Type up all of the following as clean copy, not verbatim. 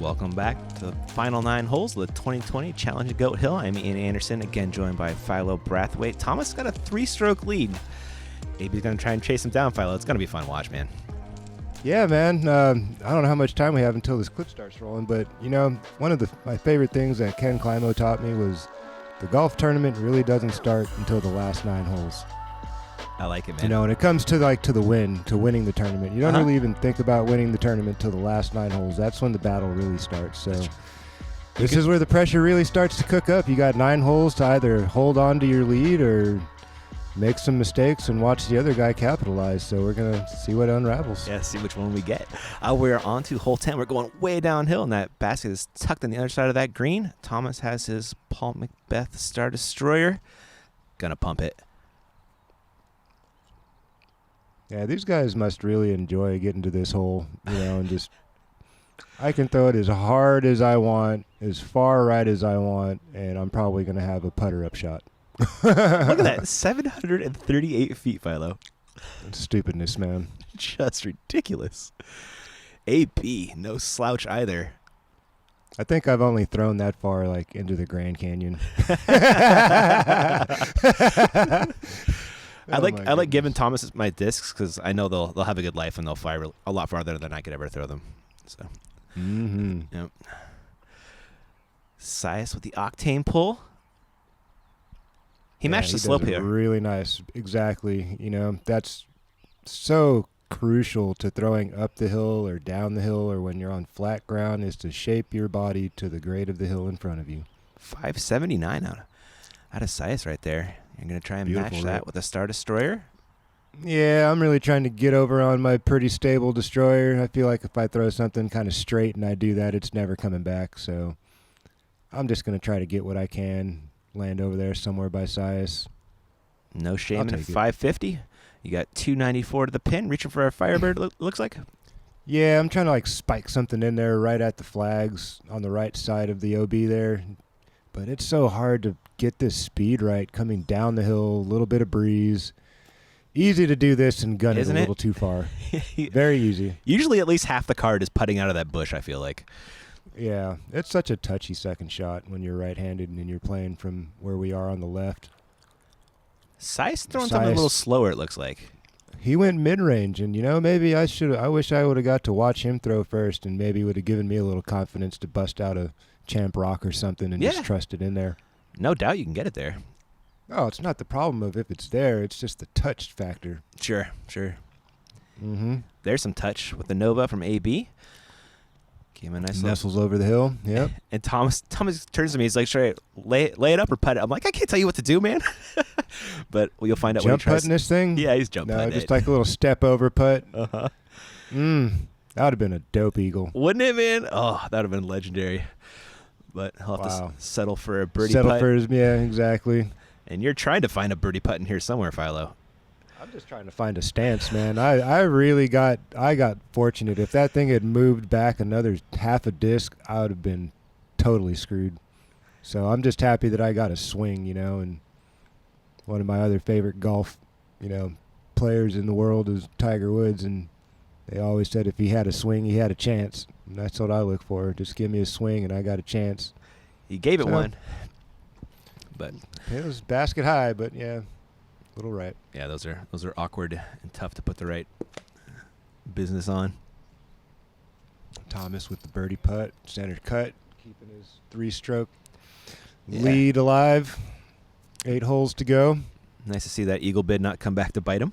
Welcome back to the final 9 holes of the 2020 Challenge at Goat Hill. I'm Ian Anderson, again joined by Philo Brathwaite. Thomas got a 3-stroke lead. AB's going to try and chase him down, Philo. It's going to be a fun watch, man. Yeah, man. I don't know how much time we have until this clip starts rolling, but, you know, one of my favorite things that Ken Climo taught me was the golf tournament really doesn't start until the last 9 holes. I like it, man. You know, when it comes to winning the tournament, you don't really even think about winning the tournament till the last 9 holes. That's when the battle really starts. So this is where the pressure really starts to cook up. You got 9 holes to either hold on to your lead or make some mistakes and watch the other guy capitalize. So we're going to see what unravels. Yeah, see which one we get. We're on to hole 10. We're going way downhill, and that basket is tucked on the other side of that green. Thomas has his Paul Macbeth Star Destroyer. Gonna pump it. Yeah, these guys must really enjoy getting to this hole, you know, and just I can throw it as hard as I want, as far right as I want, and I'm probably going to have a putter-up shot. Look at that, 738 feet, Philo. Stupidness, man. Just ridiculous. AB, no slouch either. I think I've only thrown that far, like, into the Grand Canyon. I like giving Thomas my discs because I know they'll have a good life and they'll fire a lot farther than I could ever throw them. So, Yep. Sias with the octane pull. He matched the slope here. Really nice, exactly. You know, that's so crucial to throwing up the hill or down the hill or when you're on flat ground is to shape your body to the grade of the hill in front of you. 579 out of Sias right there. You're going to try and match that with a Star Destroyer? Yeah, I'm really trying to get over on my pretty stable Destroyer. I feel like if I throw something kind of straight and I do that, it's never coming back. So I'm just going to try to get what I can, land over there somewhere by Sias. No shame in 550. You got 294 to the pin, reaching for a Firebird, looks like. Yeah, I'm trying to like spike something in there right at the flags on the right side of the OB there. But it's so hard to get this speed right coming down the hill, a little bit of breeze. Easy to do this and gun it a little too far. Very easy. Usually at least half the card is putting out of that bush, I feel like. Yeah, it's such a touchy second shot when you're right-handed and you're playing from where we are on the left. Sias throwing something a little slower, it looks like. He went mid-range, and, you know, maybe I wish I would have got to watch him throw first and maybe would have given me a little confidence to bust out a Champ Rock or something and just trust it in there. No doubt you can get it there. Oh, it's not the problem of if it's there. It's just the touch factor. Sure. There's some touch with the Nova from AB. Give him a nice nestles over the hill. Yep. And Thomas turns to me. He's like, "Sure, lay it up or putt it." I'm like, "I can't tell you what to do, man." But you'll find out when he tries. Jump putting this thing? Yeah, he's jump putting. No, just like a little step over putt. Uh-huh. That would have been a dope eagle. Wouldn't it, man? Oh, that would have been legendary. But he'll have to settle for a birdie putt. Yeah, exactly. And you're trying to find a birdie putt in here somewhere, Philo. I'm just trying to find a stance, man. I got fortunate. If that thing had moved back another half a disc, I would have been totally screwed. So I'm just happy that I got a swing, you know, and one of my other favorite golf, you know, players in the world is Tiger Woods, and they always said if he had a swing, he had a chance. And that's what I look for. Just give me a swing, and I got a chance. He gave it one. But it was basket high, but yeah, a little right. Yeah, those are awkward and tough to put the right business on. Thomas with the birdie putt, center cut, keeping his 3-stroke lead alive. 8 holes to go. Nice to see that eagle bid not come back to bite him.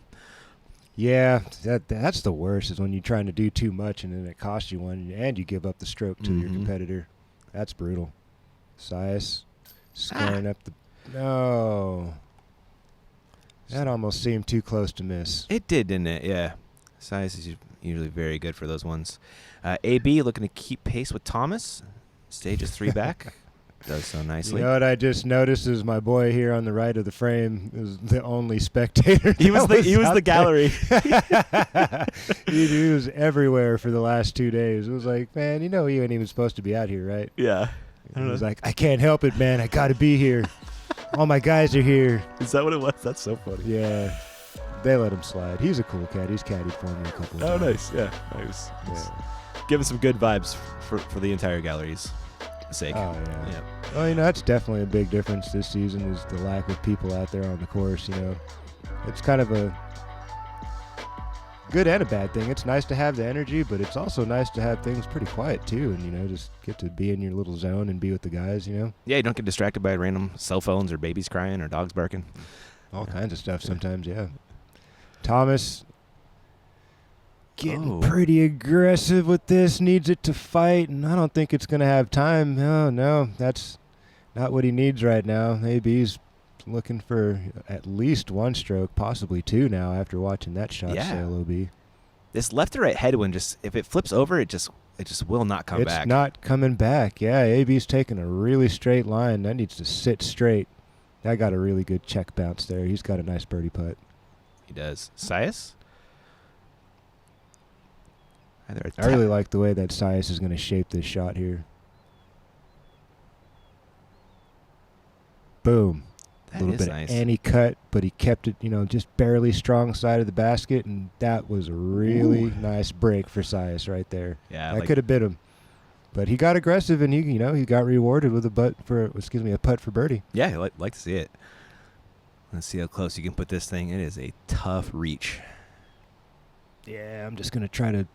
Yeah, that's the worst is when you're trying to do too much and then it costs you one and you give up the stroke to your competitor. That's brutal. Sias squaring up the... No. That almost seemed too close to miss. It did, didn't it? Yeah. Sias is usually very good for those ones. AB looking to keep pace with Thomas. Stage is 3 back. Does so nicely. You know what I just noticed is my boy here on the right of the frame is the only spectator. He was the gallery. He was everywhere for the last 2 days. It was like, man, you know you ain't even supposed to be out here, right? Yeah. He was like, I can't help it, man. I got to be here. All my guys are here. Is that what it was? That's so funny. Yeah. They let him slide. He's a cool cat. He's caddied for me a couple of times. Oh, nice. Yeah. Nice. Yeah. Give him some good vibes for the entire gallery's sake. Oh, yeah. Well, that's definitely a big difference this season is the lack of people out there on the course, It's kind of a good and a bad thing. It's nice to have the energy, but it's also nice to have things pretty quiet, too, and, just get to be in your little zone and be with the guys, Yeah, you don't get distracted by random cell phones or babies crying or dogs barking. All kinds of stuff sometimes, yeah. Thomas getting pretty aggressive with this, needs it to fight, and I don't think it's going to have time. No, that's not what he needs right now. Maybe he's looking for at least one stroke, possibly two now after watching that shot sail OB. This left to right headwind, if it flips over, it just will not come back. It's not coming back. Yeah, AB's taking a really straight line. That needs to sit straight. That got a really good check bounce there. He's got a nice birdie putt. He does. Sias? I really like the way that Sias is going to shape this shot here. Boom. A little bit nice. Of anti-cut, but he kept it, just barely strong side of the basket, and that was a really nice break for Sias right there. Yeah, that could have bit him, but he got aggressive, and he got rewarded with a putt for birdie. Yeah, I'd like to see it. Let's see how close you can put this thing. It is a tough reach. Yeah, I'm just gonna try to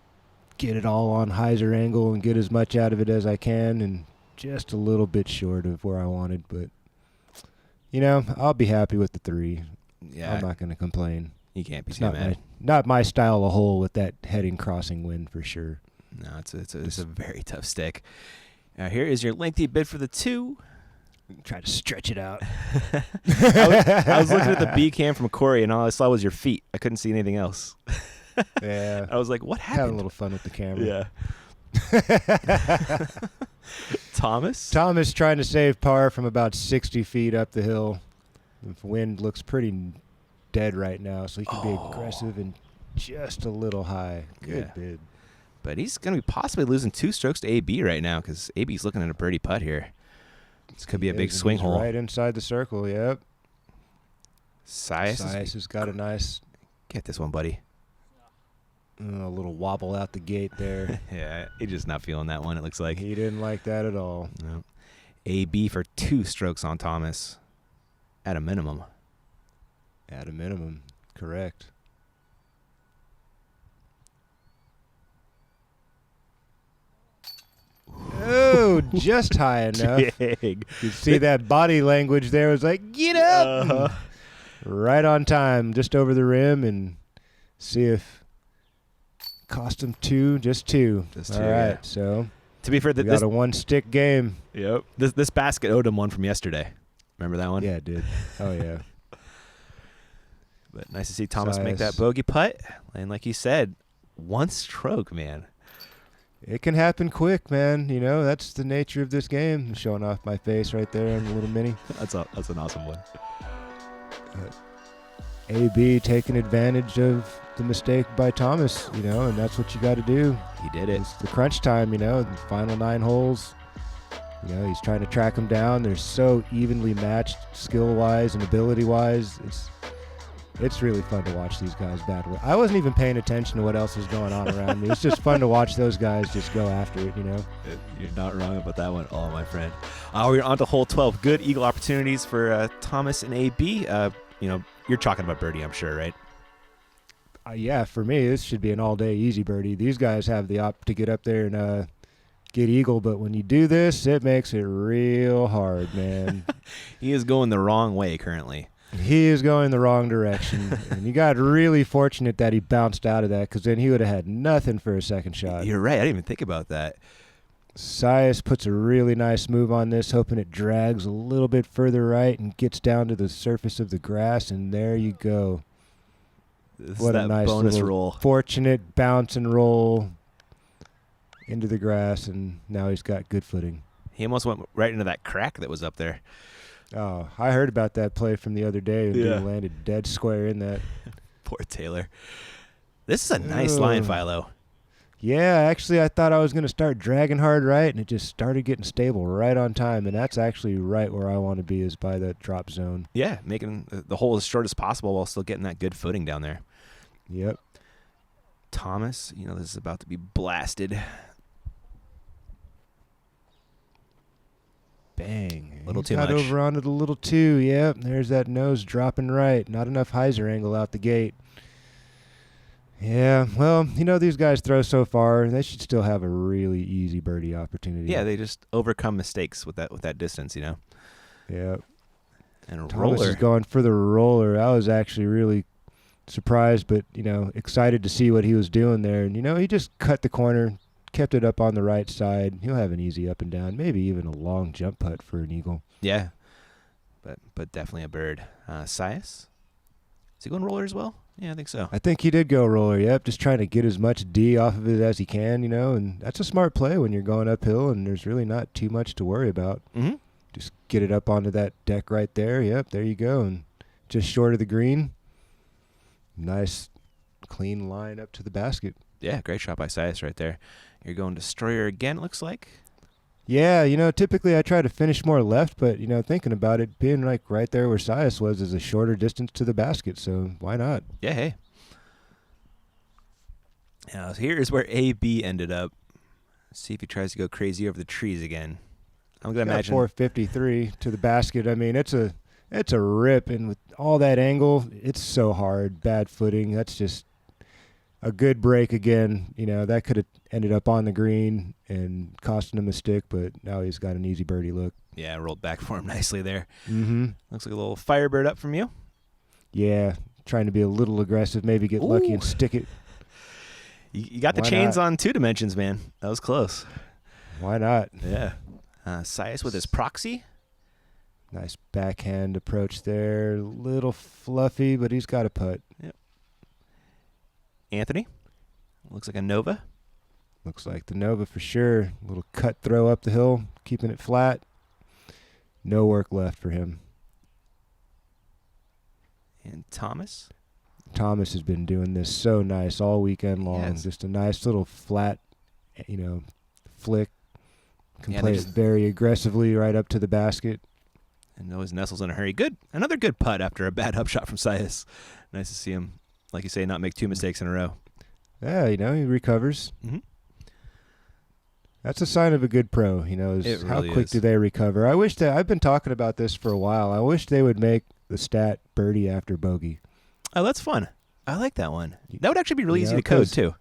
get it all on hyzer angle and get as much out of it as I can, and just a little bit short of where I wanted, but. I'll be happy with the 3. Yeah. I'm not going to complain. You can't be too mad. Not my style of hole with that heading crossing wind for sure. No, it's a very tough stick. Now here is your lengthy bid for the 2. Try to stretch it out. I was looking at the B cam from Corey, and all I saw was your feet. I couldn't see anything else. Yeah. I was like, what happened? Having a little fun with the camera. Yeah. Thomas trying to save par from about 60 feet up the hill. The wind looks pretty dead right now, so he can be aggressive and just a little high. Good bid. But he's going to be possibly losing 2 strokes to AB right now because AB's looking at a birdie putt here. This could be a big swing hole. Right inside the circle, yep. Sias has got a nice... Get this one, buddy. A little wobble out the gate there. Yeah, he's just not feeling that one, it looks like. He didn't like that at all. No. AB for 2 strokes on Thomas. At a minimum. At a minimum, correct. Oh, just high enough. Dig. You see that body language there was like, get up! Right on time, just over the rim, and see if... Cost him 2, just 2. All right, yeah. So to be fair, we got a one-stick game. Yep. This basket owed him one from yesterday. Remember that one? Yeah, it did. Oh, yeah. But nice to see Thomas make that bogey putt. And like you said, 1 stroke, man. It can happen quick, man. That's the nature of this game. I'm showing off my face right there in the little mini. That's an awesome one. AB taking advantage of the mistake by Thomas, and that's what you got to do. He did it. It's the crunch time, the final 9 holes. He's trying to track them down. They're so evenly matched skill-wise and ability-wise. It's really fun to watch these guys battle. I wasn't even paying attention to what else was going on around me. It's just fun to watch those guys just go after it, You're not wrong about that one, my friend. We're on to hole 12. Good eagle opportunities for Thomas and AB. You're talking about birdie, I'm sure, right? Yeah, for me, this should be an all-day easy birdie. These guys have the op to get up there and get eagle, but when you do this, it makes it real hard, man. He is going the wrong way currently. He is going the wrong direction, and you got really fortunate that he bounced out of that because then he would have had nothing for a second shot. You're right. I didn't even think about that. Sias puts a really nice move on this, hoping it drags a little bit further right and gets down to the surface of the grass, and there you go. What a nice bonus roll. Fortunate bounce and roll into the grass, and now he's got good footing. He almost went right into that crack that was up there. Oh, I heard about that play from the other day, and he landed dead square in that. Poor Taylor. This is a nice line, Philo. Yeah, actually, I thought I was going to start dragging hard right, and it just started getting stable right on time, and that's actually right where I want to be is by that drop zone. Yeah, making the hole as short as possible while still getting that good footing down there. Yep. Thomas, this is about to be blasted. Bang. Little He too got much. over onto the little 2. Yep, there's that nose dropping right. Not enough hyzer angle out the gate. Yeah, well, these guys throw so far. They should still have a really easy birdie opportunity. Yeah, they just overcome mistakes with that distance, Yeah. And a Thomas roller. is going for the roller. I was actually really surprised, but, excited to see what he was doing there. And, he just cut the corner, kept it up on the right side. He'll have an easy up and down, maybe even a long jump putt for an eagle. Yeah, but definitely a bird. Sias? Is he going roller as well? Yeah, I think so. I think he did go roller, yep, just trying to get as much D off of it as he can, and that's a smart play when you're going uphill and there's really not too much to worry about. Mm-hmm. Just get it up onto that deck right there. Yep, there you go. And just short of the green. Nice, clean line up to the basket. Yeah, great shot by Sias right there. You're going Destroyer again, it looks like. Yeah, typically I try to finish more left, but, thinking about it, being like right there where Sias was is a shorter distance to the basket, so why not? Yeah, hey. Now, here's where AB ended up. Let's see if he tries to go crazy over the trees again. I'm going to imagine 453 to the basket. I mean, it's a rip, and with all that angle, it's so hard. Bad footing. That's just a good break again. That could have ended up on the green and costing him a stick, but now he's got an easy birdie look. Yeah, rolled back for him nicely there. Mm-hmm. Looks like a little Firebird up from you. Yeah, trying to be a little aggressive, maybe get lucky and stick it. You got the Why chains not? on 2 dimensions, man. That was close. Why not? Yeah. Sias with his proxy. Nice backhand approach there. Little fluffy, but he's got a putt. Yep. Anthony. Looks like a Nova. Looks like the Nova for sure. Little cut throw up the hill, keeping it flat. No work left for him. And Thomas. Thomas has been doing this so nice all weekend long. Yes. Just a nice little flat, flick. Can Yeah, play they it just- very aggressively right up to the basket. And always nestles in a hurry. Good. Another good putt after a bad upshot from Sias. Nice to see him, like you say, not make 2 mistakes in a row. Yeah, he recovers. Mm-hmm. That's a sign of a good pro, is It how really quick is. do they recover. I wish I've been talking about this for a while. I wish they would make the stat birdie after bogey. Oh, that's fun. I like that one. That would actually be really easy to 'cause- code, too.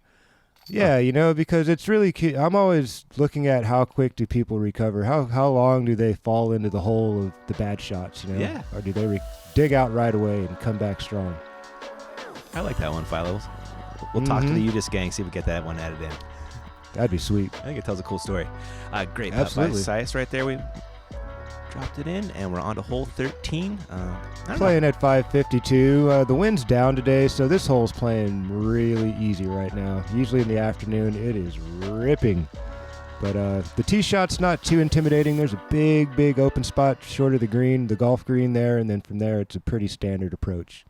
Yeah, because it's really cute. I'm always looking at how quick do people recover. How long do they fall into the hole of the bad shots, Yeah. Or do they dig out right away and come back strong? I like that one, Philo. We'll talk to Mhm. the Udis gang, see if we get that one added in. That'd be sweet. I think it tells a cool story. Great putt by Absolutely. Sias right there. We dropped it in, and we're on to hole 13. I don't know. Playing at 552. The wind's down today, so this hole's playing really easy right now. Usually in the afternoon, it is ripping. But the tee shot's not too intimidating. There's a big open spot short of the green, the golf green there, and then from there it's a pretty standard approach.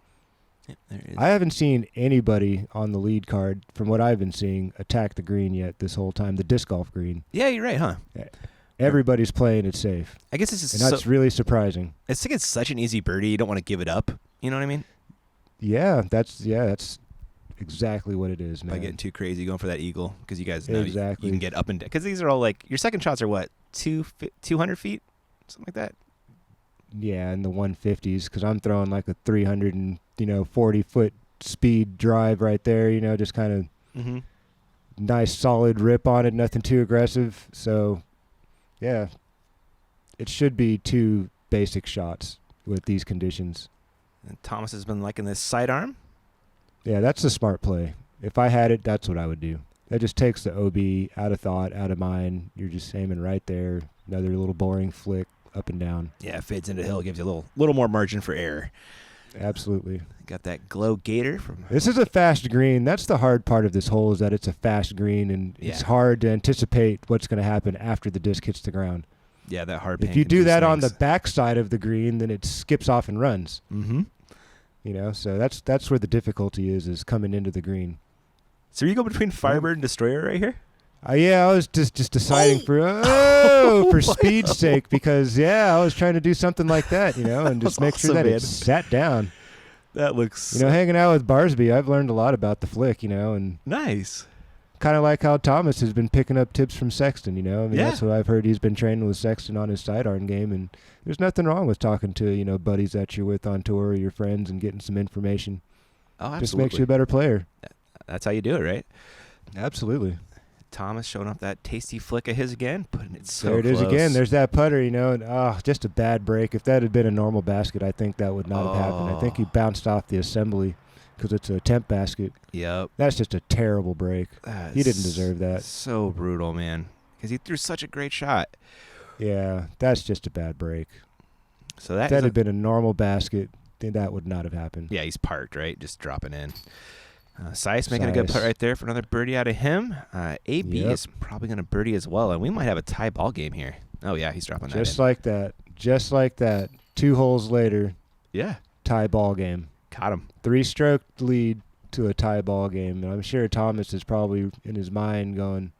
Yep, there it is. I haven't seen anybody on the lead card, from what I've been seeing, attack the green yet this whole time, the disc golf green. Yeah, you're right, huh? Everybody's playing it safe, I guess this is and that's really surprising. it's such an easy birdie. You don't want to give it up. You know what I mean? Yeah, that's exactly what it is, man. By getting too crazy, going for that eagle, because you guys know Exactly. you can get up and down. Because these are all like, your second shots are what, 200 feet? Something like that? Yeah, in the 150s, because I'm throwing like a 340-foot speed drive right there, just kind of Mm-hmm. nice solid rip on it, nothing too aggressive. So, yeah, it should be 2 basic shots with these conditions. And Thomas has been liking this sidearm. Yeah, that's a smart play. If I had it, that's what I would do. That just takes the OB out of thought, out of mind. You're just aiming right there. Another little boring flick up and down. Yeah, fades into the hill, gives you a little more margin for error. Absolutely. Got that glow gator from. This is a fast green. That's the hard part of this hole, is that it's a fast green, and it's Yeah. hard to anticipate what's going to happen after the disc hits the ground. Yeah, that hard. If you do that on the back side of the green, then it skips off and runs. Mm-hmm. So that's where the difficulty is coming into the green. So you go between Firebird and Destroyer right here? Yeah, I was just deciding for for speed's sake, because I was trying to do something like that, and just make sure awesome, that man. it sat down. That looks Hanging out with Barsby, I've learned a lot about the flick, and nice. kind of like how Thomas has been picking up tips from Sexton, you know. I mean, Yeah. that's what I've heard. He's been training with Sexton on his sidearm game, and there's nothing wrong with talking to, you know, buddies that you're with on tour or your friends and getting some information. Oh, absolutely. Just makes you a better player. That's how you do it, right? Absolutely. Thomas showing off that tasty flick of his again, putting it so There it is close. again. There's that putter, you know, and just a bad break. If that had been a normal basket, I think that would not have happened. I think he bounced off the assembly because it's a temp basket. Yep. That's just a terrible break. He didn't deserve that. So brutal, man, because he threw such a great shot. Yeah, that's just a bad break. So that If that had been a normal basket, then that would not have happened. Yeah, he's parked, right? Just dropping in. Sias making a good putt right there for another birdie out of him. AB is probably going to birdie as well, and we might have a tie ball game here. Oh, yeah, he's dropping that Just in. like that. Just like that. 2 holes later, Yeah. tie ball game. Caught him. 3-stroke lead to a tie ball game. And I'm sure Thomas is probably in his mind going,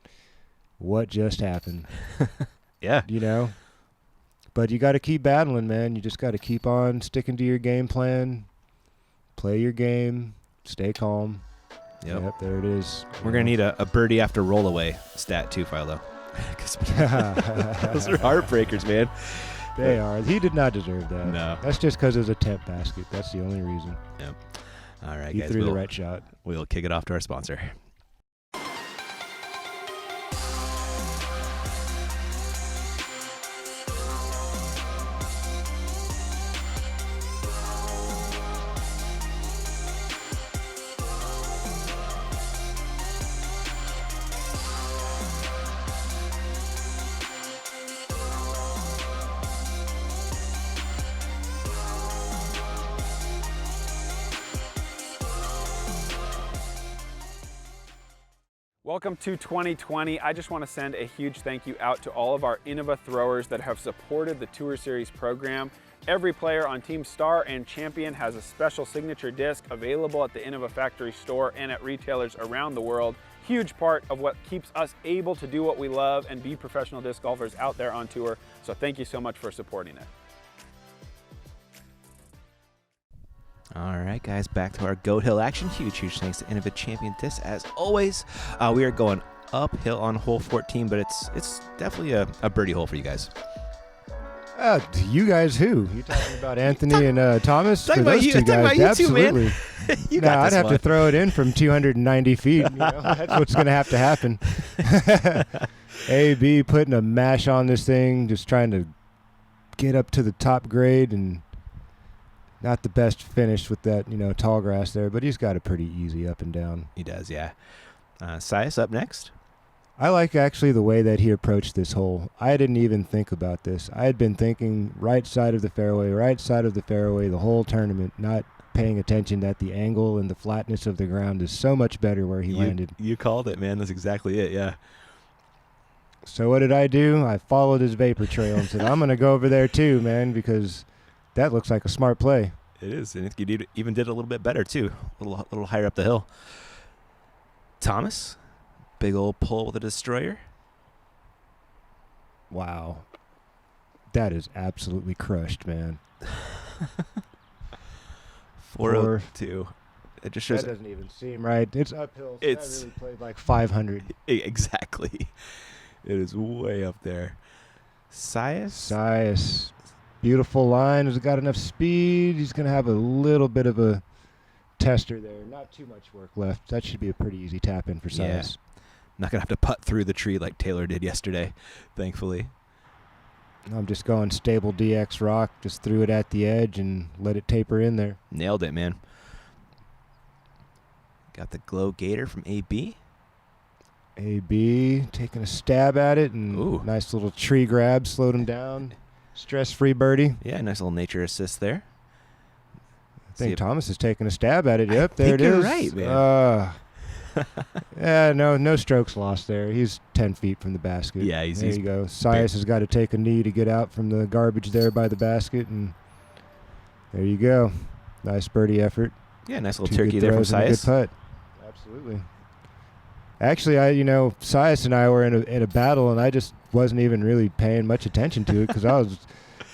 what just happened? Yeah. You know? But you got to keep battling, man. You just got to keep on sticking to your game plan, play your game, stay calm. Yep. There it is. We're going to need a birdie after rollaway stat too, Philo. Those are heartbreakers, man. They are. He did not deserve that. No. That's just because it was a temp basket. That's the only reason. Yep. All right, He guys. threw the right shot. We'll kick it off to our sponsor. Welcome to 2020. I just want to send a huge thank you out to all of our Innova throwers that have supported the Tour Series program. Every player on Team Star and Champion has a special signature disc available at the Innova factory store and at retailers around the world. Huge part of what keeps us able to do what we love and be professional disc golfers out there on tour. So thank you so much for supporting it. All right, guys, back to our Goat Hill action. Huge thanks to Innova Champion Disc. As always, we are going uphill on hole 14, but it's definitely a birdie hole for you guys. You guys who? You talking about Anthony and Thomas? Talking For about those you, two talking about guys, you two, man. absolutely. You got I'd this have one. to throw it in from 290 feet. You know? That's what's going to have to happen. AB putting a mash on this thing, just trying to get up to the top grade, and not the best finish with that, you know, tall grass there, but he's got a pretty easy up and down. He does, yeah. Sias up next. I like actually the way that he approached this hole. I didn't even think about this. I had been thinking right side of the fairway the whole tournament, not paying attention that the angle and the flatness of the ground is so much better where he landed. You called it, man. That's exactly it, yeah. So what did I do? I followed his vapor trail and said, I'm going to go over there too, man, because that looks like a smart play. It is, and you even did a little bit better, too. A little higher up the hill. Thomas, big old pull with a destroyer. Wow. That is absolutely crushed, man. 402. It just shows That doesn't even seem right. It's uphill. So It's- that really played like 500. exactly. It is way up there. Sias. Beautiful line. Has got enough speed. He's going to have a little bit of a tester there. Not too much work left. That should be a pretty easy tap in for Sias. Yeah. Not going to have to putt through the tree like Taylor did yesterday, thankfully. I'm just going stable DX rock. Just threw it at the edge and let it taper in there. Nailed it, man. Got the glow gator from AB. AB taking a stab at it, and Ooh. nice little tree grab, slowed him down. Stress-free birdie. Yeah, nice little nature assist there. I think Thomas is taking a stab at it. Yep, there think it is. you're right, man. Yeah, no strokes lost there. He's 10 feet from the basket. Yeah, there you go. Sias has got to take a knee to get out from the garbage there by the basket, and there you go. Nice birdie effort. Yeah, nice little Two turkey good there from throws and a Sias. good putt. Absolutely. Actually, Sias and I were in a battle, and I just wasn't even really paying much attention to it because I was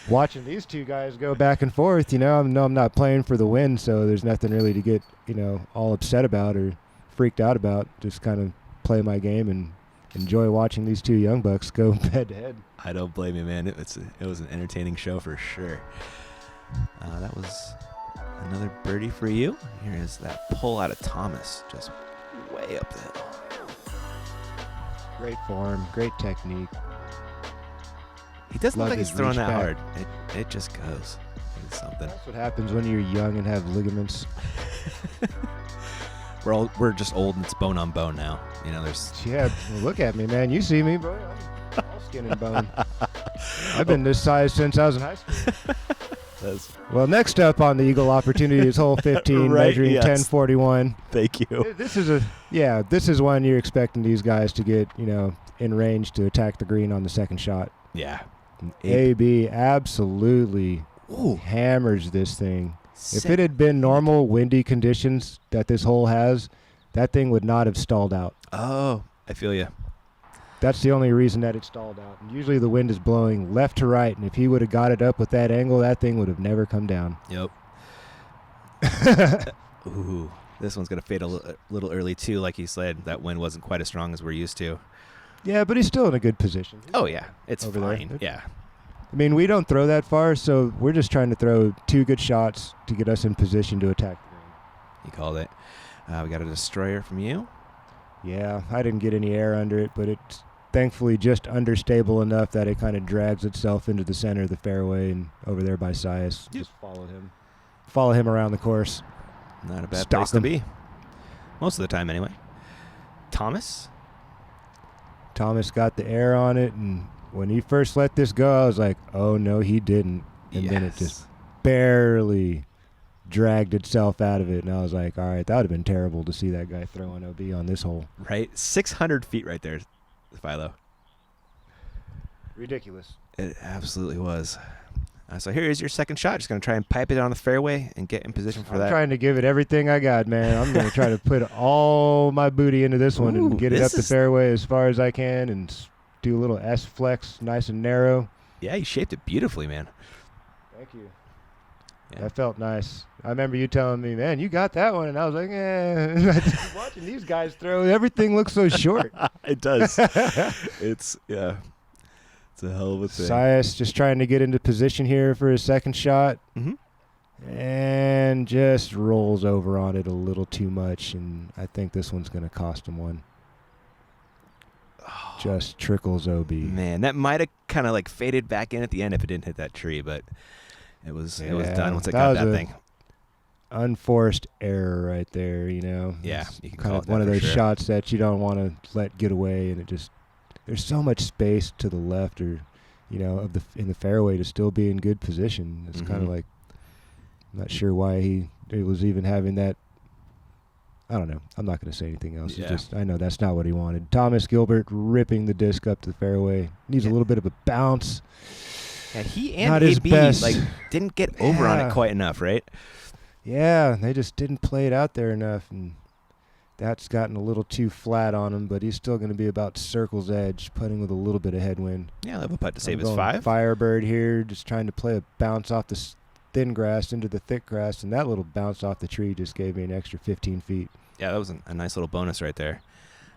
watching these two guys go back and forth. I'm not playing for the win, so there's nothing really to get all upset about or freaked out about. Just kind of play my game and enjoy watching these two young bucks go head to head. I don't blame you, man. It was an entertaining show for sure. That was another birdie for you. Here is that pull out of Thomas, just way up the hill. Great form, great technique. He doesn't look Love like he's his throwing reach that back. hard. It just goes. It's something. That's what happens when you're young and have ligaments. We're just old and it's bone on bone now. You know, there's Yeah, well, look at me, man. You see me, bro. I'm all skin and bone. I've been this size since I was in high school. Well, next up on the Eagle opportunity is hole 15, Right, measuring yes. 1041. Thank you. This is one you're expecting these guys to get, in range to attack the green on the second shot. Yeah. AB absolutely hammers this thing. If it had been normal windy conditions that this hole has, that thing would not have stalled out. Oh, I feel you. That's the only reason that it stalled out. And usually the wind is blowing left to right, and if he would have got it up with that angle, that thing would have never come down. Yep. Ooh, this one's going to fade a little early, too. Like you said, that wind wasn't quite as strong as we're used to. Yeah, but he's still in a good position. Oh, yeah. It's Over fine. there. Yeah. I mean, we don't throw that far, so we're just trying to throw two good shots to get us in position to attack the green. You called it. We got a destroyer from you. Yeah, I didn't get any air under it, but it's thankfully just understable enough that it kind of drags itself into the center of the fairway and over there by Sias. Yep. Just followed him. Follow him around the course. Not a bad Stalk place to him. be. Most of the time, anyway. Thomas? Thomas got the air on it, and when he first let this go, I was like, oh, no, he didn't. And then it just barely dragged itself out of it, and I was like, all right, that would have been terrible to see that guy throw an OB on this hole. Right? 600 feet right there, Philo. Ridiculous. It absolutely was. So here is your second shot. Just going to try and pipe it on the fairway and get in position for I'm that. trying to give it everything I got, man. I'm going to try to put all my booty into this one and get it up the fairway as far as I can and do a little S-flex, nice and narrow. Yeah, you shaped it beautifully, man. Thank you. Yeah. That felt nice. I remember you telling me, man, you got that one. And I was like, eh. Watching these guys throw, everything looks so short. It does. It's a hell of a thing. Sias just trying to get into position here for his second shot. Mm-hmm. And just rolls over on it a little too much. And I think this one's going to cost him one. Oh, Just trickles OB. man, that might have kind of like faded back in at the end if it didn't hit that tree, but it was done once it got that thing. Unforced error right there, Yeah, It's you can kind call of it one that of for those sure. shots that you don't want to let get away, and there's so much space to the left or in the fairway to still be in good position. It's kind of like, I'm not sure why it was even having that. I don't know. I'm not going to say anything else. Yeah. I know that's not what he wanted. Thomas Gilbert ripping the disc up to the fairway. Needs a little bit of a bounce. And he and Not his AB best. didn't get over on it Yeah. quite enough, right? Yeah, they just didn't play it out there enough, and that's gotten a little too flat on him, but he's still going to be about circle's edge, putting with a little bit of headwind. Yeah, he'll have a putt to save I'm his going 5. Firebird here, just trying to play a bounce off the thin grass into the thick grass, and that little bounce off the tree just gave me an extra 15 feet. Yeah, that was a nice little bonus right there.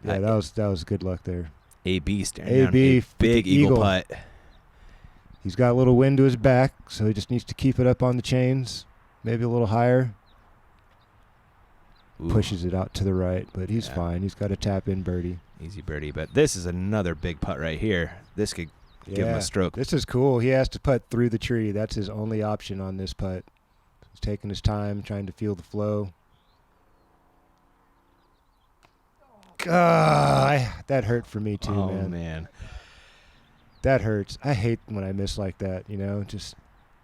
Yeah, that was good luck there. AB staring down AB a big eagle putt. He's got a little wind to his back, so he just needs to keep it up on the chains, maybe a little higher. Ooh, Pushes it out to the right, but he's Yeah. fine. He's got a tap-in birdie. easy birdie. But this is another big putt right here. This could give him a stroke. This is cool. He has to putt through the tree. That's his only option on this putt. He's taking his time, trying to feel the flow. That hurt for me too, Oh, man. man. That hurts. I hate when I miss like that, just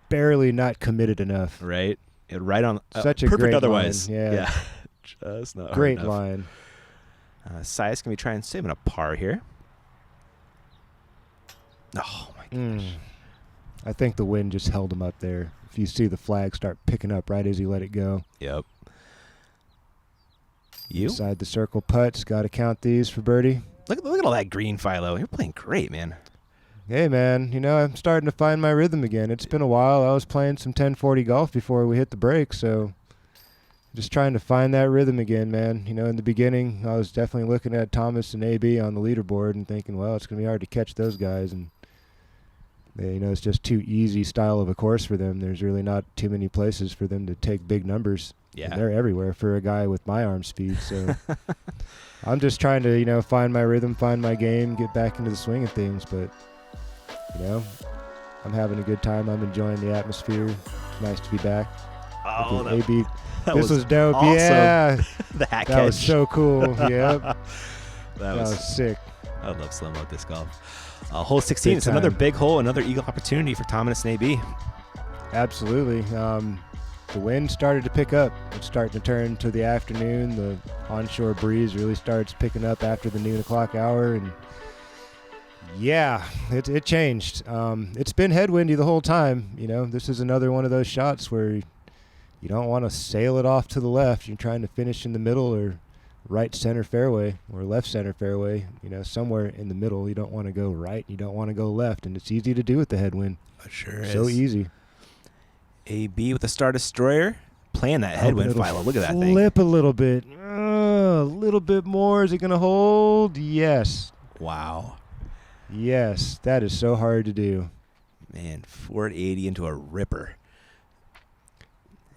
barely not committed enough. Right? Right on. Such a perfect great otherwise. line, yeah. Just not hard Great enough. line. Sias can be trying to save in a par here. Oh, my gosh. I think the wind just held him up there. If you see the flag start picking up right as he let it go. Yep. You? Inside the circle putts. Got to count these for birdie. Look at all that green, Philo. You're playing great, man. Hey, man, I'm starting to find my rhythm again. It's been a while. I was playing some 1040 golf before we hit the break, so Just trying to find that rhythm again, man. You know, in the beginning, I was definitely looking at Thomas and AB on the leaderboard and thinking, well, it's going to be hard to catch those guys. And, you know, it's just too easy style of a course for them. There's really not too many places for them to take big numbers. Yeah. And they're everywhere for a guy with my arm speed. So I'm just trying to, you know, find my rhythm, find my game, get back into the swing of things. But, you know, I'm having a good time. I'm enjoying the atmosphere. It's nice to be back. Oh, AB. that This was dope. awesome. Yeah. The hat catch. That was so cool. Yep. That was sick. I love slow-mo disc golf. Hole 16, Big it's another time. big hole, another eagle opportunity for Thomas and AB. Absolutely. The wind started to pick up. It's starting to turn to the afternoon. The onshore breeze really starts picking up after the noon o'clock hour. And yeah, it changed. It's been headwindy the whole time. You know, this is another one of those shots where you don't want to sail it off to the left. You're trying to finish in the middle or right center fairway or left center fairway, you know, somewhere in the middle. You don't want to go right. You don't want to go left. And it's easy to do with the headwind. It sure is. So easy. AB with the Star Destroyer. Playing that headwind, It'll Philo. Look at that thing. Flip a little bit. A little bit more. Is it going to hold? Yes. Wow. Yes. That is so hard to do. Man, 480 into a ripper.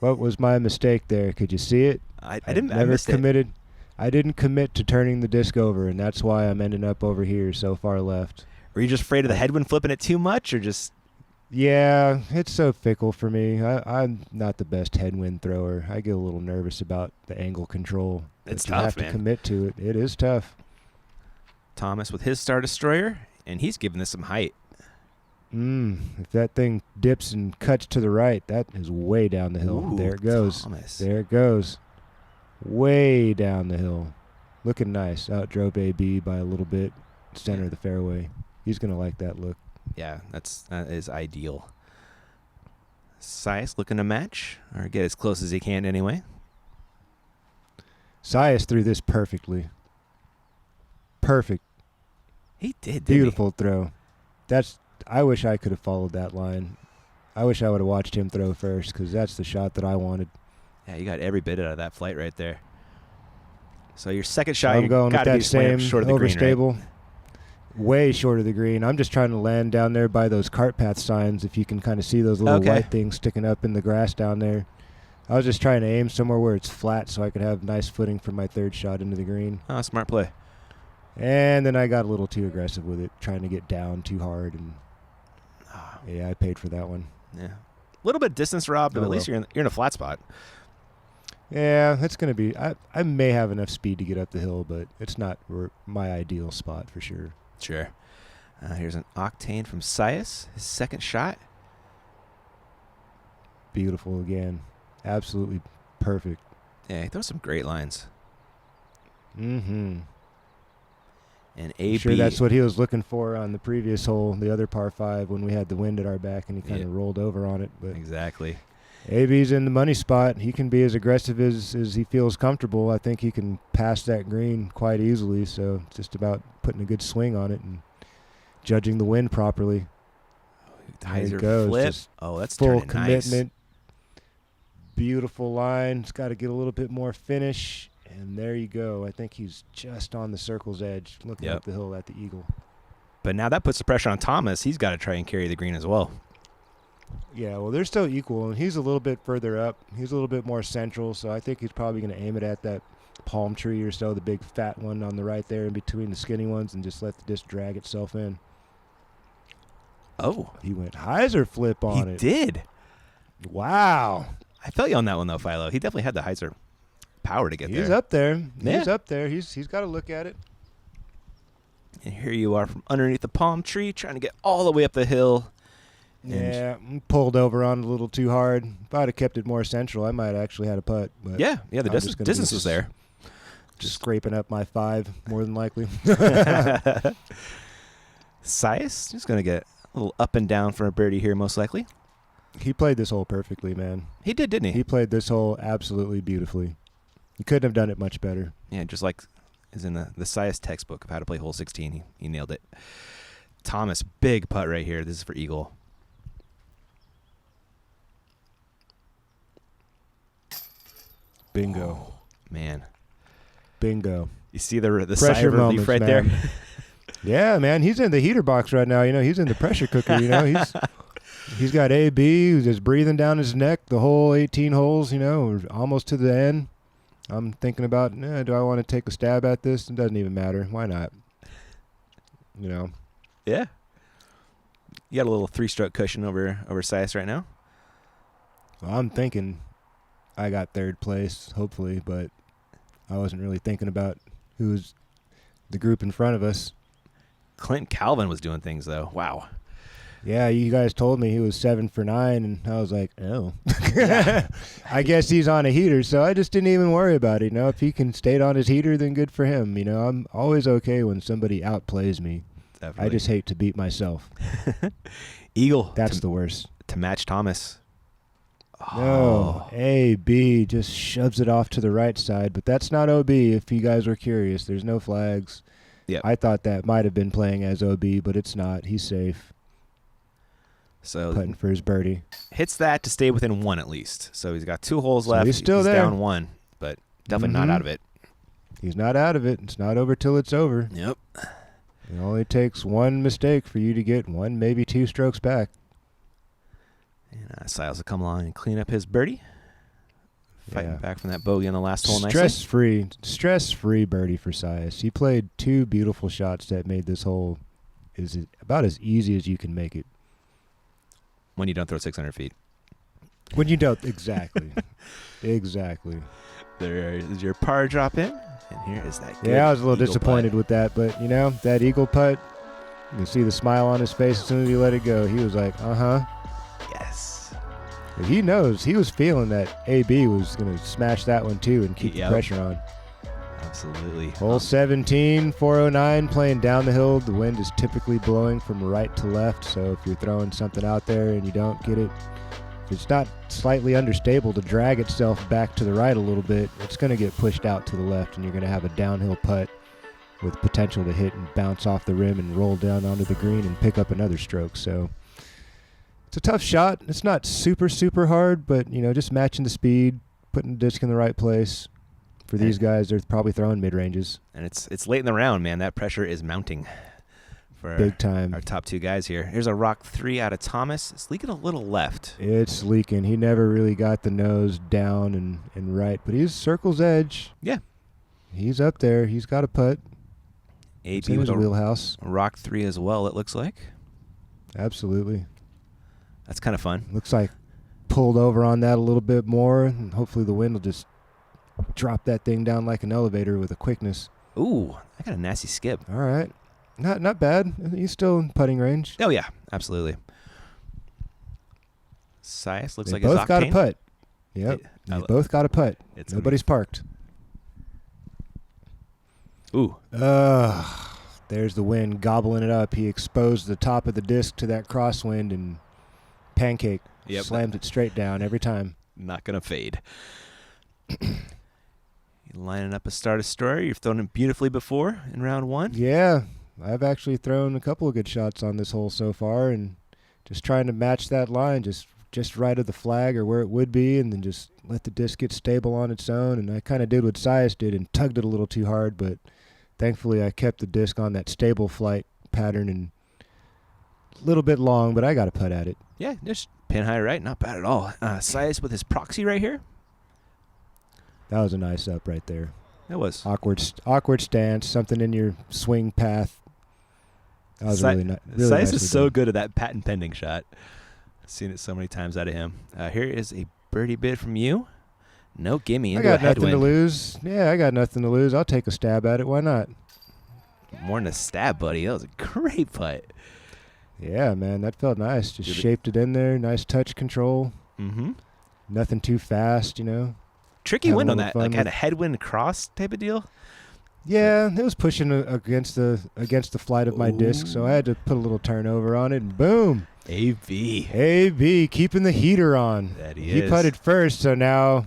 What was my mistake there? Could you see it? I didn't. I never missed it. committed. I didn't commit to turning the disc over, and that's why I'm ending up over here so far left. Were you just afraid of the headwind flipping it too much, or just? Yeah, it's so fickle for me. I'm not the best headwind thrower. I get a little nervous about the angle control. It's But you tough, have man. to commit to it. It is tough. Thomas with his Star Destroyer, and he's giving this some height. If that thing dips and cuts to the right, that is way down the hill. Ooh, there it goes. Thomas. There it goes. Way down the hill. Looking nice. Outdrove AB by a little bit. Center of the fairway. He's going to like that look. Yeah, that is ideal. Sias looking to match, or get as close as he can anyway. Sias threw this perfectly. Perfect. He did, Beautiful throw. I wish I could have followed that line. I wish I would have watched him throw first, because that's the shot that I wanted. Yeah, you got every bit out of that flight right there. So your second shot, I'm you going with got to be that swinging same short of the green, right? overstable. Way short of the green. I'm just trying to land down there by those cart path signs, if you can kind of see those little Okay. white things sticking up in the grass down there. I was just trying to aim somewhere where it's flat so I could have nice footing for my third shot into the green. Oh, smart play. And then I got a little too aggressive with it, trying to get down too hard. And yeah, I paid for that one. Yeah, a little bit distance, Rob, but Oh, at least well. you're in a flat spot. Yeah, it's going to be. I may have enough speed to get up the hill, but it's not my ideal spot for sure. Sure. Here's an Octane from Sias, his second shot. Beautiful again. Absolutely perfect. Yeah, he throws some great lines. Mm-hmm. And I'm AB. sure that's what he was looking for on the previous hole, the other par 5, when we had the wind at our back and he kind of rolled over on it. But Exactly. AB's in the money spot. He can be as aggressive as he feels comfortable. I think he can pass that green quite easily. So it's just about putting a good swing on it and judging the wind properly. There he Hyzer goes. flip. Just Oh, that's full turning commitment. Beautiful line. It's got to get a little bit more finish. And there you go. I think he's just on the circle's edge, looking Yep. up the hill at the eagle. nice. But now that puts the pressure on Thomas. He's got to try and carry the green as well. Yeah, well, they're still equal, and he's a little bit further up. He's a little bit more central, so I think he's probably going to aim it at that palm tree or so, the big fat one on the right there in between the skinny ones, and just let the disc drag itself in. Oh, He went hyzer flip on he it. did. Wow. I felt you on that one, though, Philo. He definitely had the Hyzer power to get He's there. up there. Yeah. He's up there. He's got to look at it. And here you are from underneath the palm tree trying to get all the way up the hill. And Yeah, pulled over on it a little too hard. If I'd have kept it more central, I might have actually had a putt. But Yeah, the I'm just gonna be distance was there. just scraping up my 5, more than likely. Sias just going to get a little up and down for a birdie here, most likely. He played this hole perfectly, man. He did, didn't he? He played this hole absolutely beautifully. He couldn't have done it much better. Yeah, just like is in the Sias textbook of how to play hole 16. He nailed it. Thomas, big putt right here. This is for eagle. Bingo. Man. Bingo. You see the sigh Pressure of relief moments, right man. there? Yeah, man. He's in the heater box right now. He's in the pressure cooker. He's got AB who's just breathing down his neck the whole 18 holes. We're almost to the end. I'm thinking about, do I want to take a stab at this? It doesn't even matter. Why not? Yeah. You got a little 3-stroke cushion over Sias right now. Well, I'm thinking I got third place, hopefully, but I wasn't really thinking about who's the group in front of us. Clint Calvin was doing things, though. Wow. Yeah, you guys told me he was 7 for 9, and I was like, oh. Yeah. I guess he's on a heater, so I just didn't even worry about it. If he can stay on his heater, then good for him. I'm always okay when somebody outplays me. Definitely. I just hate to beat myself. Eagle. That's the worst. To match Thomas. No, AB just shoves it off to the right side, but that's not OB if you guys were curious. There's no flags. Yep. I thought that might have been playing as OB, but it's not. He's safe. So Putting for his birdie. hits that to stay within 1 at least. So he's got 2 holes So left. he's still there. Down 1, but definitely not out of it. He's not out of it. It's not over till it's over. Yep. It only takes one mistake for you to get 1, maybe 2 strokes back. And Silas will come along and clean up his birdie. Fighting Yeah. back from that bogey on the last hole nicely. Stress-free birdie for Sias. He played 2 beautiful shots that made this hole is about as easy as you can make it. When you don't throw 600 feet. When you don't, exactly. Exactly. There is your par drop in. And here is that good Yeah, I was a little eagle disappointed putt. with that, but, that eagle putt, you can see the smile on his face as soon as he let it go. He was like, uh-huh. Yes. He knows. He was feeling that AB was going to smash that one, too, and keep the Yep. pressure on. Absolutely. Hole 17, 409, playing down the hill. The wind is typically blowing from right to left, so if you're throwing something out there and you don't get it, if it's not slightly understable to drag itself back to the right a little bit, it's going to get pushed out to the left, and you're going to have a downhill putt with potential to hit and bounce off the rim and roll down onto the green and pick up another stroke. So it's a tough shot. It's not super, super hard, but, just matching the speed, putting the disc in the right place. For these guys, they're probably throwing mid-ranges. And it's late in the round, man. That pressure is mounting for Big time. our top 2 guys here. Here's a rock 3 out of Thomas. It's leaking a little left. It's leaking. He never really got the nose down and right, but he's circle's edge. Yeah. He's up there. He's got a putt. It's AB in with his a wheelhouse. rock 3 as well, it looks like. Absolutely. That's kind of fun. Looks like pulled over on that a little bit more, and hopefully the wind will just drop that thing down like an elevator with a quickness. Ooh, I got a nasty skip. All right. Not bad. He's still in putting range. Oh, yeah, absolutely. Sias looks They like his both got a octane. putt. Yep. I They lo- both got a putt. It's Nobody's parked. Ooh, There's the wind gobbling it up. He exposed the top of the disc to that crosswind and pancake Yep. slams it straight down every time. not going to fade. You lining up a start a story. You've thrown it beautifully before in round 1. Yeah, I've actually thrown a couple of good shots on this hole so far, and just trying to match that line just right of the flag or where it would be, and then just let the disc get stable on its own. And I kind of did what Sias did and tugged it a little too hard, but thankfully I kept the disc on that stable flight pattern and a little bit long, but I got a putt at it. Yeah, just pin high right. Not bad at all. Sias with his proxy right here. That was a nice up right there. That was. Awkward stance, something in your swing path. That was really nice. Sias is so good at that patent pending shot. Seen it so many times out of him. Here is a birdie bid from you. No gimme I into a got nothing to headwind. lose. Yeah, I got nothing to lose. I'll take a stab at it. Why not? More than a stab, buddy. That was a great putt. Yeah, man, that felt nice. Just Did it- shaped it in there. Nice touch control. Mm-hmm. Nothing too fast, Tricky Have a wind on little that. fun Like had a with- headwind cross type of deal. Yeah, it was pushing against the flight of my disc, so I had to put a little turnover on it, and boom. AV. AB keeping the heater on. That He is. putted first, so now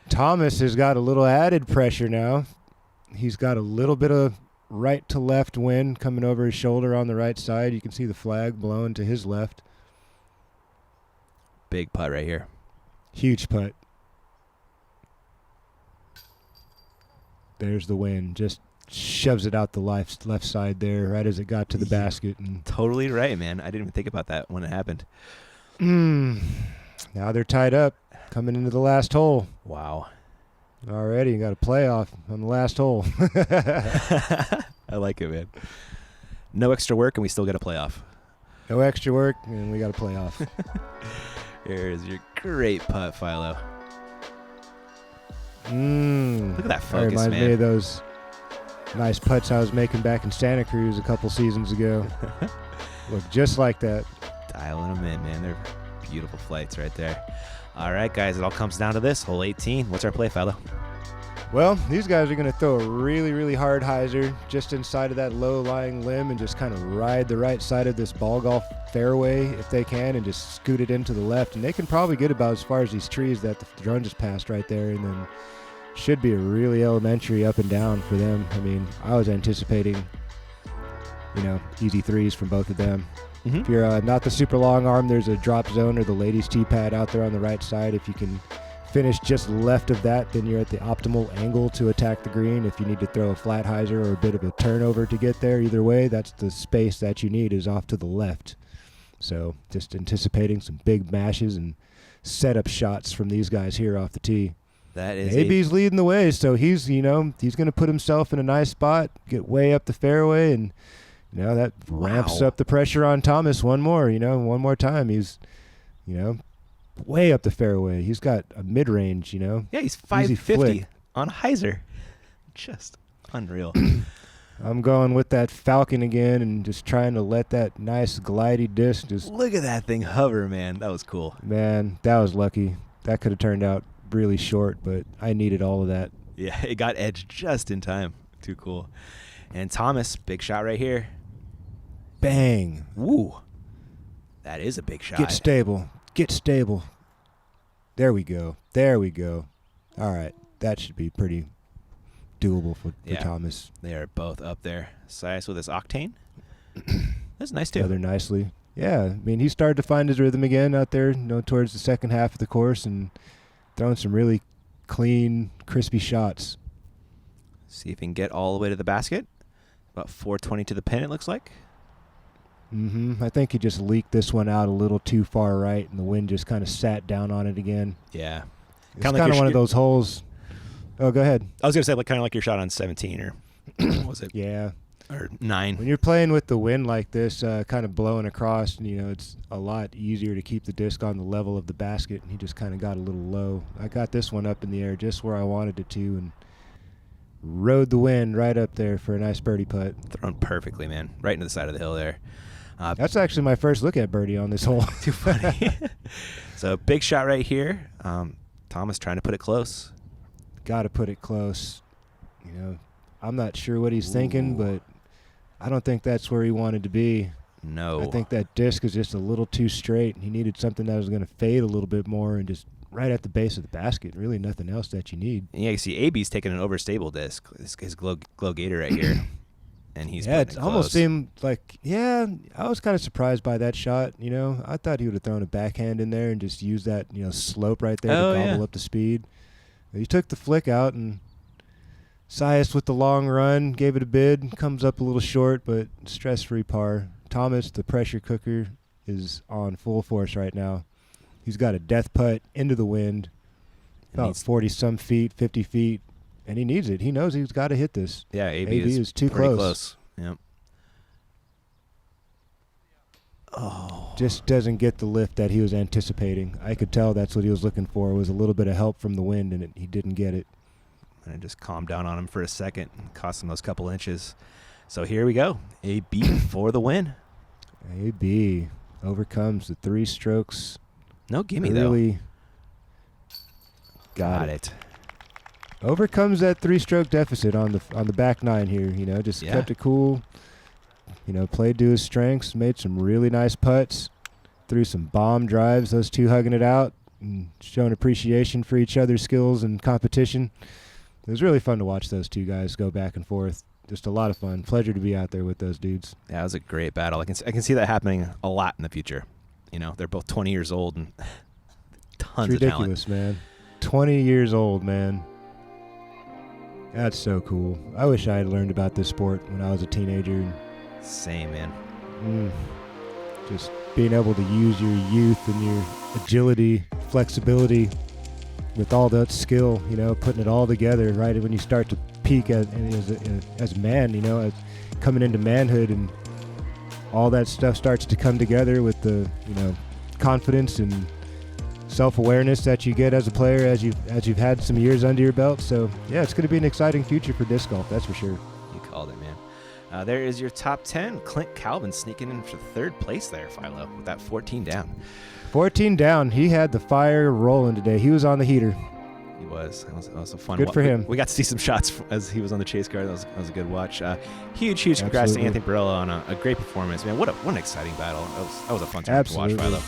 Thomas has got a little added pressure now. He's got a little bit of right to left wind coming over his shoulder on the right side. You can see the flag blowing to his left. Big putt right here. Huge putt. there's the wind. Just shoves it out the left side there right as it got to the basket. And Totally right, man. I didn't even think about that when it happened. Now they're tied up coming into the last hole. Wow. Already, you got a playoff on the last hole. I like it, man. No extra work, and we still get a playoff. No extra work, and we got a playoff. Here's your great putt, Philo. Look at that focus, That reminds man. me of those nice putts I was making back in Santa Cruz a couple seasons ago. Look just like that. Dialing them in, man. They're beautiful flights right there. All right, guys, it all comes down to this. Hole 18. What's our play, Philo? Well, these guys are going to throw a really, really hard hyzer just inside of that low-lying limb and just kind of ride the right side of this ball golf fairway if they can and just scoot it into the left. And they can probably get about as far as these trees that the drone just passed right there, and then should be a really elementary up and down for them. I mean, I was anticipating, easy threes from both of them. Mm-hmm. If you're not the super long arm, there's a drop zone or the ladies tee pad out there on the right side. If you can finish just left of that, then you're at the optimal angle to attack the green. If you need to throw a flat hyzer or a bit of a turnover to get there, either way, that's the space that you need is off to the left. So just anticipating some big mashes and setup shots from these guys here off the tee. That is AB's leading the way, so he's going to put himself in a nice spot, get way up the fairway, and that ramps up the pressure on Thomas one more time. He's, way up the fairway. He's got a mid-range, Yeah, he's easy 550 flick. on hyzer. Just unreal. I'm going with that Falcon again and just trying to let that nice glidey disc just... Look at that thing hover, man. That was cool. Man, that was lucky. That could have turned out really short, but I needed all of that. Yeah, it got edged just in time. Too cool. And Thomas, big shot right here. Bang. Woo. That is a big shot. Get stable. Get stable. There we go. There we go. All right. That should be pretty doable for Thomas. They are both up there. Sias with his octane. That's nice, too. Rather nicely. Yeah. I mean, he started to find his rhythm again out there, towards the second half of the course and throwing some really clean, crispy shots. See if he can get all the way to the basket. About 420 to the pin, it looks like. I think he just leaked this one out a little too far right, and the wind just kind of sat down on it again. Yeah. It's kind of one of those holes. Oh, go ahead. I was going to say, kind of like your shot on 17, or what was it? Yeah. Or 9. When you're playing with the wind like this, kind of blowing across, it's a lot easier to keep the disc on the level of the basket, and he just kind of got a little low. I got this one up in the air just where I wanted it to, and rode the wind right up there for a nice birdie putt. Thrown perfectly, man. Right into the side of the hill there. That's actually my first look at birdie on this hole. Too funny. So big shot right here. Thomas trying to put it close. Got to put it close. I'm not sure what he's thinking, but I don't think that's where he wanted to be. No. I think that disc is just a little too straight. He needed something that was going to fade a little bit more and just right at the base of the basket. Really nothing else that you need. Yeah, you see AB's taking an overstable disc. His glow gator right here. And he's it almost seemed like, I was kind of surprised by that shot. I thought he would have thrown a backhand in there and just used that, slope right there to gobble up the speed. He took the flick out, and Sias with the long run gave it a bid. Comes up a little short, but stress-free par. Thomas, the pressure cooker, is on full force right now. He's got a death putt into the wind, about 40-some feet, 50 feet. And he needs it. He knows he's got to hit this. Yeah, AB is too pretty close. Yep. Oh. Just doesn't get the lift that he was anticipating. I could tell that's what he was looking for, was a little bit of help from the wind, and he didn't get it. And it just calmed down on him for a second and cost him those couple inches. So here we go. AB for the win. AB overcomes the 3 strokes. No gimme, really though. Got it. Overcomes that 3-stroke deficit on the back 9 here. Just kept it cool. Played to his strengths. Made some really nice putts. Threw some bomb drives. Those two hugging it out and showing appreciation for each other's skills and competition. It was really fun to watch those two guys go back and forth. Just a lot of fun. Pleasure to be out there with those dudes. Yeah, it was a great battle. I can see that happening a lot in the future. They're both 20 years old and tons of talent. It's ridiculous, man. 20 years old, man. That's so cool. I wish I had learned about this sport when I was a teenager. Same, man. Just being able to use your youth and your agility, flexibility with all that skill, you know, putting it all together right when you start to peak as a man, you know, as coming into manhood, and all that stuff starts to come together with the, you know, confidence and self-awareness that you get as a player as you've had some years under your belt. So yeah, it's going to be an exciting future for disc golf, that's for sure. You called it, man. There is your top 10. Clint Calvin sneaking in for third place there, Philo, with that 14 down. 14 down. He had the fire rolling today. He was on the heater. He was. That was a fun Good for him. We got to see some shots as he was on the chase card. That was a good watch. Huge congrats to Anthony Barela on a great performance, man. What an exciting battle. That was a fun time to watch, Philo.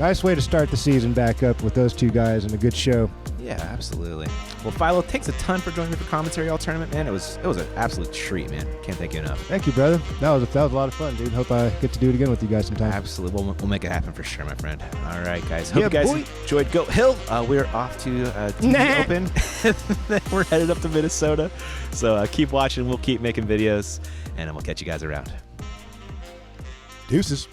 Nice way to start the season back up with those two guys and a good show. Yeah, absolutely. Well, Philo, thanks a ton for joining me for commentary all tournament, man. It was an absolute treat, man. Can't thank you enough. Thank you, brother. That was a lot of fun, dude. Hope I get to do it again with you guys sometime. Absolutely. We'll make it happen for sure, my friend. All right, guys. Hope you guys enjoyed Goat Hill. We're off to TV Open. Then we're headed up to Minnesota. So keep watching. We'll keep making videos, and we'll catch you guys around. Deuces.